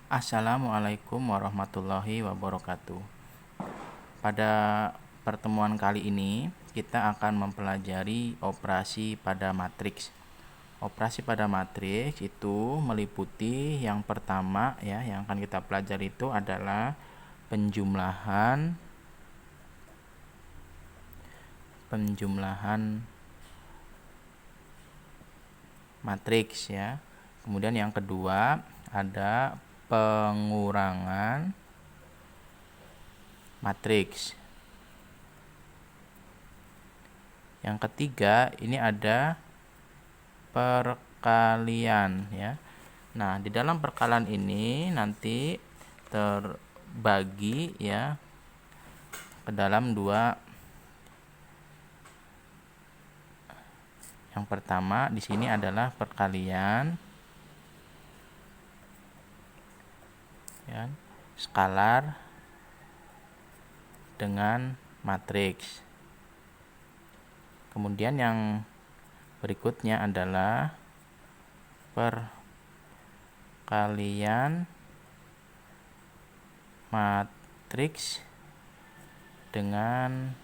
Assalamualaikum warahmatullahi wabarakatuh. Pada pertemuan kali ini kita akan mempelajari operasi pada matriks. Operasi pada matriks itu meliputi yang pertama ya, yang akan kita pelajari itu adalah penjumlahan matriks ya. Kemudian yang kedua ada pengurangan matriks. Yang ketiga ini ada perkalian ya. Nah, di dalam perkalian ini nanti terbagi ya ke dalam dua. Yang pertama di sini adalah perkalian ya, skalar dengan matriks. Kemudian yang berikutnya adalah perkalian matriks dengan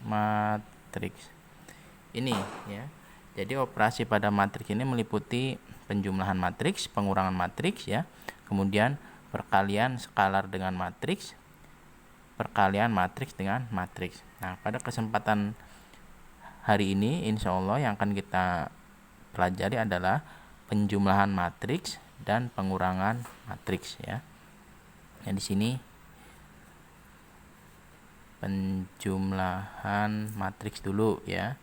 matriks. Ini ya. Jadi operasi pada matriks ini meliputi penjumlahan matriks, pengurangan matriks ya. Kemudian perkalian skalar dengan matriks, perkalian matriks dengan matriks. Nah, pada kesempatan hari ini insya Allah yang akan kita pelajari adalah penjumlahan matriks dan pengurangan matriks ya. Nah, di sini penjumlahan matriks dulu ya.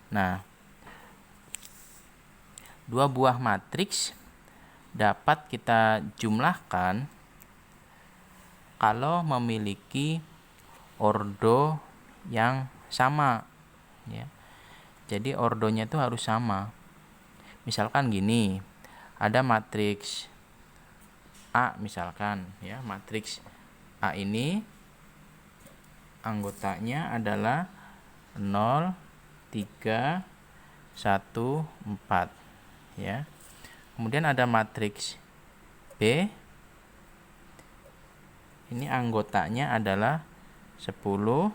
Nah, dua buah matriks dapat kita jumlahkan kalau memiliki ordo yang sama ya. Jadi ordonya itu harus sama. Misalkan gini, ada matriks A misalkan ya, matriks A ini anggotanya adalah 0, 3, 1, 4 ya. Kemudian ada matriks B. Ini anggotanya adalah 10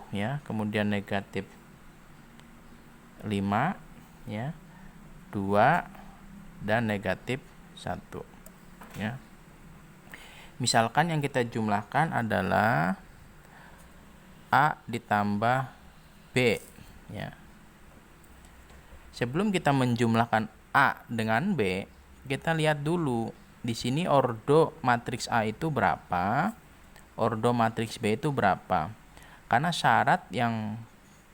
ya, kemudian negatif 5 ya, 2 dan negatif 1 ya. Misalkan yang kita jumlahkan adalah A ditambah B ya. Sebelum kita menjumlahkan A dengan B, kita lihat dulu di sini ordo matriks A itu berapa, ordo matriks B itu berapa. Karena syarat yang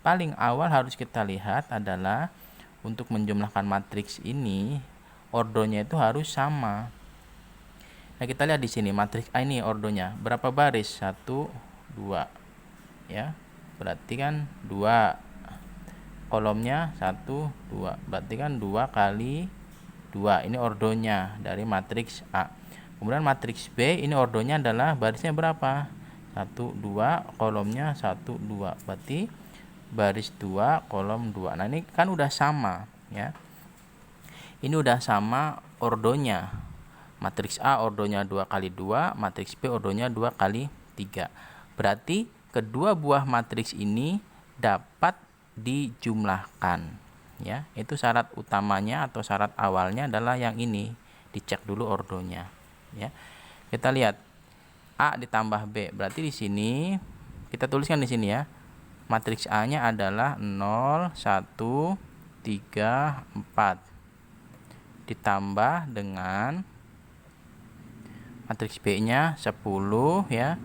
paling awal harus kita lihat adalah untuk menjumlahkan matriks ini ordonya itu harus sama. Nah, kita lihat di sini matriks A ini ordonya berapa baris? 1, 2 ya. Berarti kan 2 kolomnya 1, 2. Berarti kan 2 kali 2. Ini ordonya dari matriks A. Kemudian matriks B ini ordonya adalah barisnya berapa? 1, 2, kolomnya 1, 2. Berarti baris 2, kolom 2. Nah, ini kan udah sama ya. Ini udah sama ordonya. Matriks A ordonya 2 kali 2, matriks B ordonya 2 kali 3. Berarti kedua buah matriks ini dapat dijumlahkan ya. Itu syarat utamanya atau syarat awalnya adalah yang ini. Dicek dulu ordonya ya. Kita lihat A ditambah B. Berarti di sini kita tuliskan di sini ya. Matriks A-nya adalah 0, 1, 3, 4 ditambah dengan matriks B-nya 10 ya,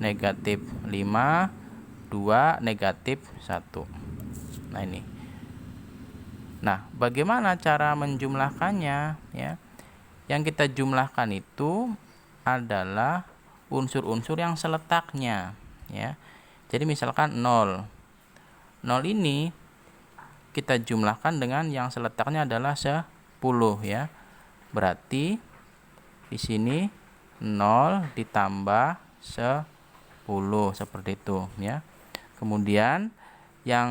negatif 5, 2, negatif 1. Nah, ini. Nah, bagaimana cara menjumlahkannya ya? Yang kita jumlahkan itu adalah unsur-unsur yang seletaknya ya. Jadi misalkan 0. 0 ini kita jumlahkan dengan yang seletaknya adalah 10 ya. Berarti di sini 0 ditambah 10 seperti itu ya. Kemudian yang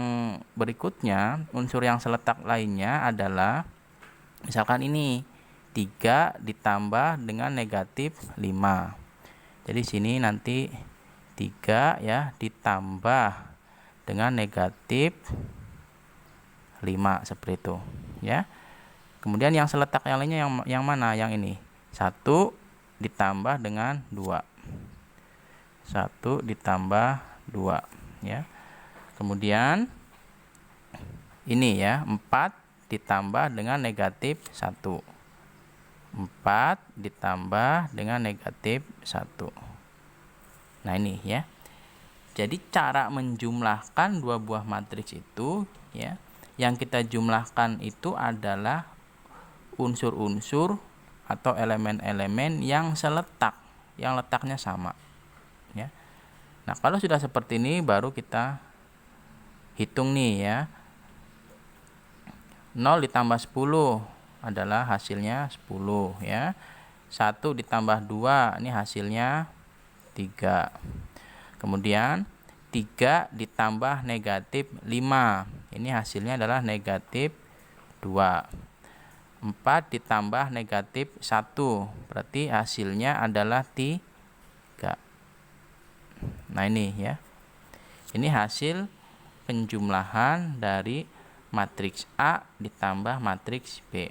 berikutnya unsur yang seletak lainnya adalah Misalkan ini 3 ditambah dengan negatif 5. Jadi sini nanti 3 ya ditambah dengan negatif 5 seperti itu ya. Kemudian yang seletak yang lainnya yang mana? Yang ini. 1 ditambah dengan 2. 1 ditambah 2 ya. Kemudian ini ya, 4 ditambah dengan negatif 1. 4 ditambah dengan negatif 1. Nah ini ya. Jadi cara menjumlahkan dua buah matriks itu ya, yang kita jumlahkan itu adalah unsur-unsur atau elemen-elemen yang seletak, yang letaknya sama ya. Nah, kalau sudah seperti ini baru kita hitung nih ya. 0 ditambah 10 adalah hasilnya 10 ya. 1 ditambah 2 ini hasilnya 3. Kemudian 3 ditambah negatif 5 ini hasilnya adalah negatif 2. 4 ditambah negatif 1 berarti hasilnya adalah 3. Nah ini ya. Ini hasil penjumlahan dari matriks A ditambah matriks B.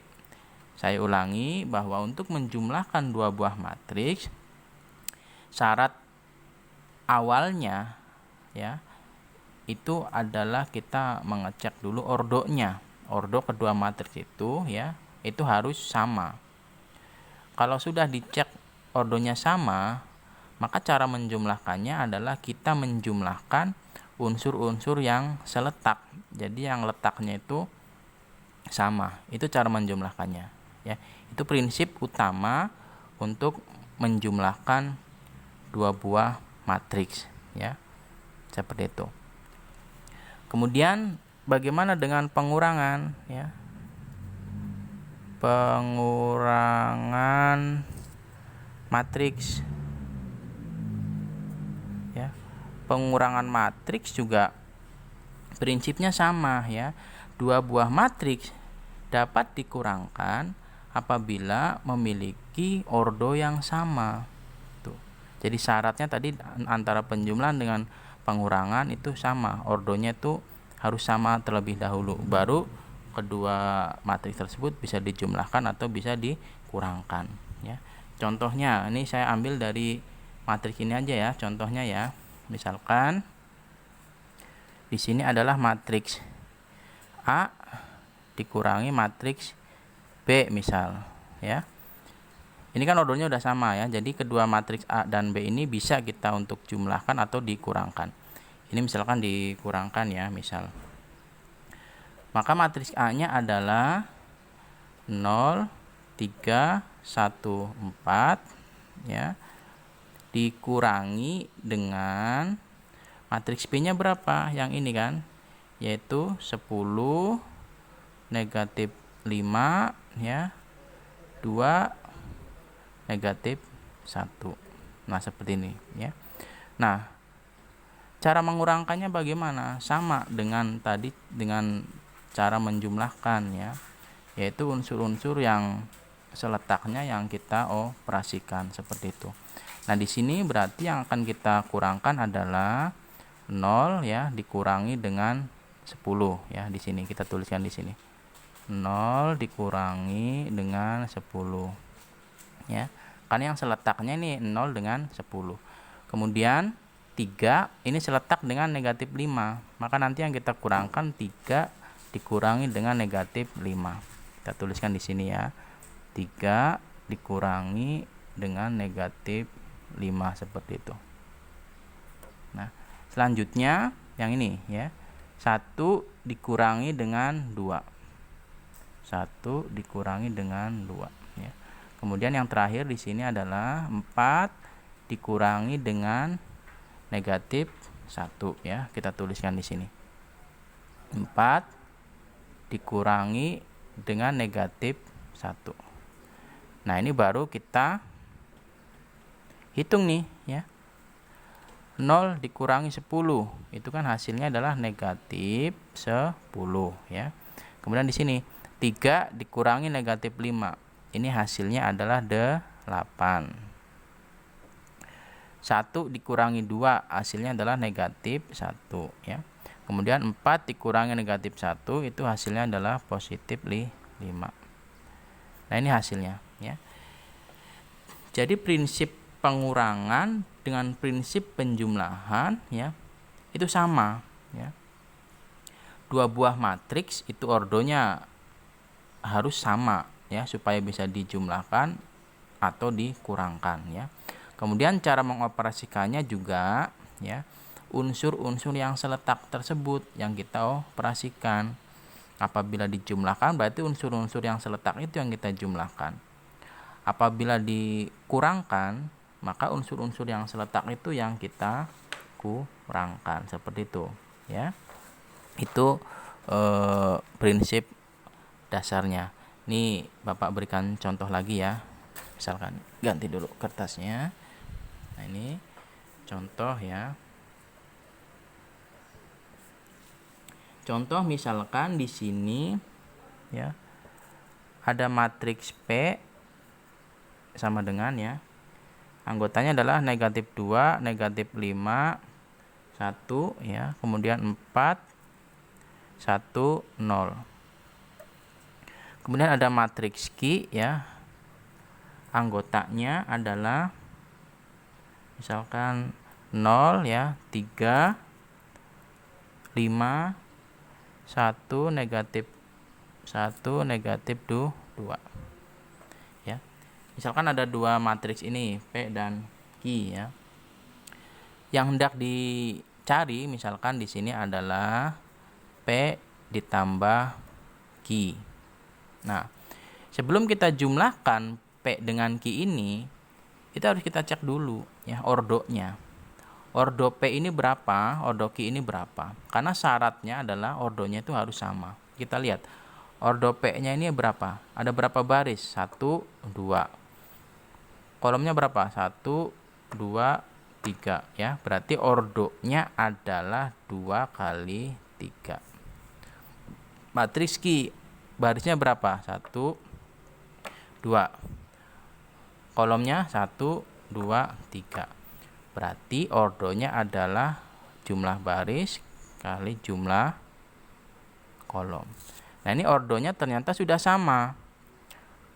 Saya ulangi bahwa untuk menjumlahkan dua buah matriks, syarat awalnya ya itu adalah kita mengecek dulu ordonya. Ordo kedua matriks itu ya, itu harus sama. Kalau sudah dicek ordonya sama, maka cara menjumlahkannya adalah kita menjumlahkan unsur-unsur yang seletak. Jadi yang letaknya itu sama. Itu cara menjumlahkannya ya. Itu prinsip utama untuk menjumlahkan dua buah matriks ya. Seperti itu. Kemudian bagaimana dengan pengurangan ya? Pengurangan matriks ya. Pengurangan matriks juga prinsipnya sama ya. Dua buah matriks dapat dikurangkan apabila memiliki ordo yang sama. Tuh. Jadi syaratnya tadi antara penjumlahan dengan pengurangan itu sama. Ordonya itu harus sama terlebih dahulu. Baru kedua matriks tersebut bisa dijumlahkan atau bisa dikurangkan ya. Contohnya ini saya ambil dari matriks ini aja ya. Contohnya ya. Misalkan di sini adalah matriks A dikurangi matriks B misal ya. Ini kan ordernya udah sama ya. Jadi kedua matriks A dan B ini bisa kita untuk jumlahkan atau dikurangkan. Ini misalkan dikurangkan ya, misal. Maka matriks A-nya adalah 0 3 1 4 ya. Dikurangi dengan matriks B-nya berapa? Yang ini kan, yaitu 10 negatif 5 ya, 2 negatif 1. Nah, seperti ini ya. Nah, cara mengurangkannya bagaimana? Sama dengan tadi, dengan cara menjumlahkan ya, yaitu unsur-unsur yang seletaknya yang kita operasikan seperti itu. Nah, di sini berarti yang akan kita kurangkan adalah 0 ya dikurangi dengan 10 ya. Di sini kita tuliskan di sini. 0 dikurangi dengan 10 ya. Karena yang seletaknya ini 0 dengan 10. Kemudian 3 ini seletak dengan negatif 5. Maka nanti yang kita kurangkan 3 dikurangi dengan negatif 5. Kita tuliskan di sini ya. 3 dikurangi dengan negatif 5 seperti itu. Nah, selanjutnya yang ini ya. 1 dikurangi dengan 2. 1 dikurangi dengan 2 ya. Kemudian yang terakhir di sini adalah 4 dikurangi dengan negatif 1 ya. Kita tuliskan di sini. 4 dikurangi dengan negatif 1. Nah, ini baru kita hitung nih ya. 0 dikurangi 10 itu kan hasilnya adalah negatif 10 ya. Kemudian di sini 3 dikurangi negatif 5. Ini hasilnya adalah 8. 1 dikurangi 2, hasilnya adalah negatif 1 ya. Kemudian 4 dikurangi negatif 1, itu hasilnya adalah positif 5. Nah, ini hasilnya ya. Jadi prinsip pengurangan dengan prinsip penjumlahan ya, itu sama ya. Dua buah matriks itu ordonya harus sama ya, supaya bisa dijumlahkan atau dikurangkan ya. Kemudian cara mengoperasikannya juga ya, unsur-unsur yang seletak tersebut yang kita operasikan. Apabila dijumlahkan berarti unsur-unsur yang seletak itu yang kita jumlahkan. Apabila dikurangkan maka unsur-unsur yang seletak itu yang kita kurangkan, seperti itu ya. Itu prinsip dasarnya. Ini Bapak berikan contoh lagi ya. Misalkan ganti dulu kertasnya. Nah, ini contoh ya. Contoh misalkan di sini ya, ada matriks P sama dengan ya, anggotanya adalah negatif 2, negatif 5, 1 ya, kemudian 4, 1, 0. Kemudian ada matriks Q ya, anggotanya adalah misalkan 0 ya, 3, 5, 1, negatif 1, negatif 2 ya. Misalkan ada dua matriks ini P dan Q ya. Yang hendak dicari misalkan di sini adalah P ditambah Q. Nah, sebelum kita jumlahkan P dengan Q ini, itu harus kita cek dulu ya ordonya. Ordo P ini berapa, ordo Q ini berapa. Karena syaratnya adalah ordonya itu harus sama. Kita lihat, ordo P-nya ini berapa? Ada berapa baris? 1, 2. Kolomnya berapa? 1, 2, 3 ya. Berarti ordonya adalah 2 kali 3. Matriks Q, barisnya berapa? 1, 2. Kolomnya 1, 2, 3. Berarti ordonya adalah jumlah baris kali jumlah kolom. Nah, ini ordonya ternyata sudah sama.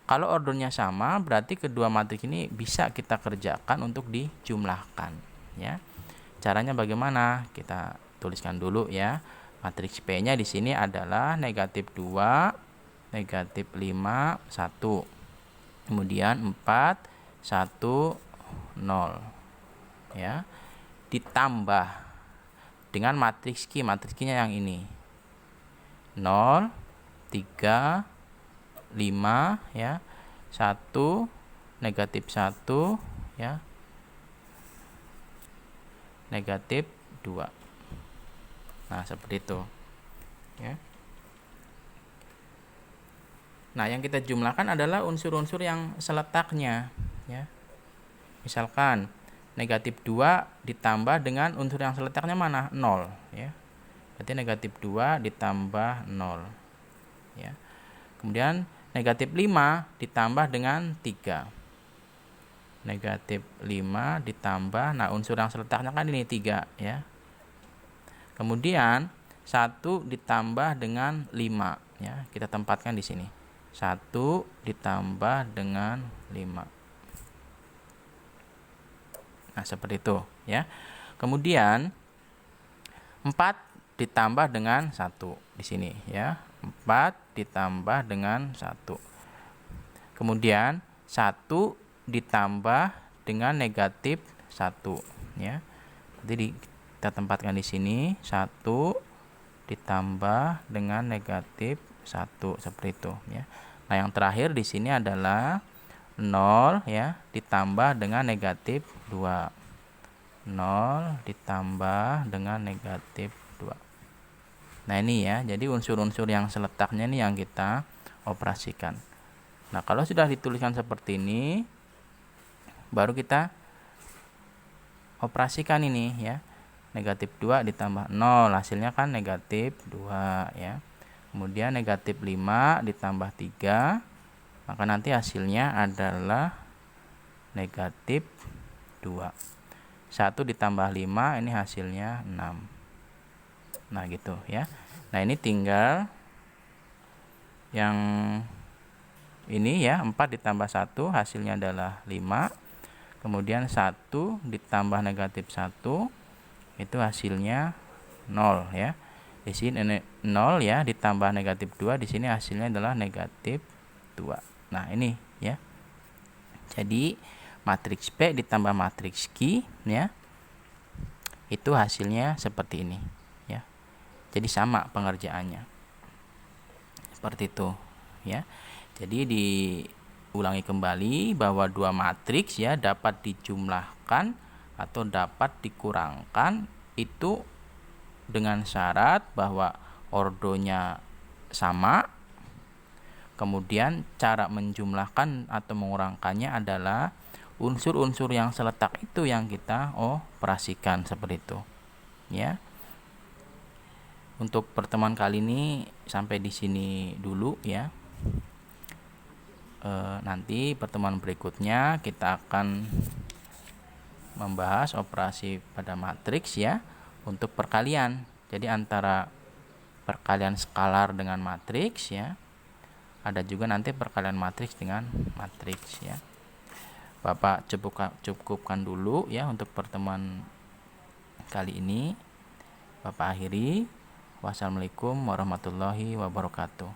Kalau ordonya sama, berarti kedua matriks ini bisa kita kerjakan untuk dijumlahkan ya. Caranya bagaimana? Kita tuliskan dulu ya. Matriks P-nya di sini adalah negatif 2, negatif 5, 1. Kemudian 4, 1, 0. Ya, ditambah dengan matriks Q. Matriks Q-nya yang ini 0, 3, 5 ya, 1, negatif 1 ya, negatif 2. Nah, seperti itu ya. Nah, yang kita jumlahkan adalah unsur-unsur yang seletaknya ya. Misalkan negatif 2 ditambah dengan unsur yang seletaknya mana? 0 ya. Berarti negatif 2 ditambah 0 ya. Kemudian negatif 5 ditambah dengan 3. Negatif 5 ditambah, nah unsur yang seletaknya kan ini 3 ya. Kemudian 1 ditambah dengan 5 ya. Kita tempatkan di sini. 1 ditambah dengan 5. Nah, seperti itu ya. Kemudian 4 ditambah dengan 1 di sini ya. 4 ditambah dengan 1. Kemudian 1 ditambah dengan negatif 1 ya. Jadi kita tempatkan di sini 1 ditambah dengan negatif 1 seperti itu ya. Nah, yang terakhir di sini adalah 0 ya ditambah dengan negatif 2. 0 ditambah dengan negatif 2. Nah, ini ya, jadi unsur-unsur yang seletaknya ini yang kita operasikan. Nah, kalau sudah dituliskan seperti ini, baru kita operasikan ini ya. Negatif 2 ditambah 0, hasilnya kan negatif 2 ya. Kemudian negatif 5 ditambah 3, maka nanti hasilnya adalah negatif 2. 1 ditambah 5 ini hasilnya 6. Nah gitu ya. Nah ini tinggal yang ini ya, 4 ditambah 1 hasilnya adalah 5. Kemudian 1 ditambah negatif 1 itu hasilnya 0 ya. Di sini 0 ya, ditambah negatif 2, di sini hasilnya adalah negatif 2. Nah ini ya. Jadi matriks P ditambah matriks Q ya, itu hasilnya seperti ini ya. Jadi sama pengerjaannya seperti itu ya. Jadi diulangi kembali bahwa dua matriks ya dapat dijumlahkan atau dapat dikurangkan itu dengan syarat bahwa ordonya sama. Kemudian cara menjumlahkan atau mengurangkannya adalah unsur-unsur yang seletak itu yang kita operasikan seperti itu ya. Untuk pertemuan kali ini sampai di sini dulu ya. Nanti pertemuan berikutnya kita akan membahas operasi pada matriks ya untuk perkalian. Jadi antara perkalian skalar dengan matriks ya. Ada juga nanti perkalian matriks dengan matriks ya. Bapak cukupkan dulu ya untuk pertemuan kali ini. Bapak akhiri. Wassalamualaikum warahmatullahi wabarakatuh.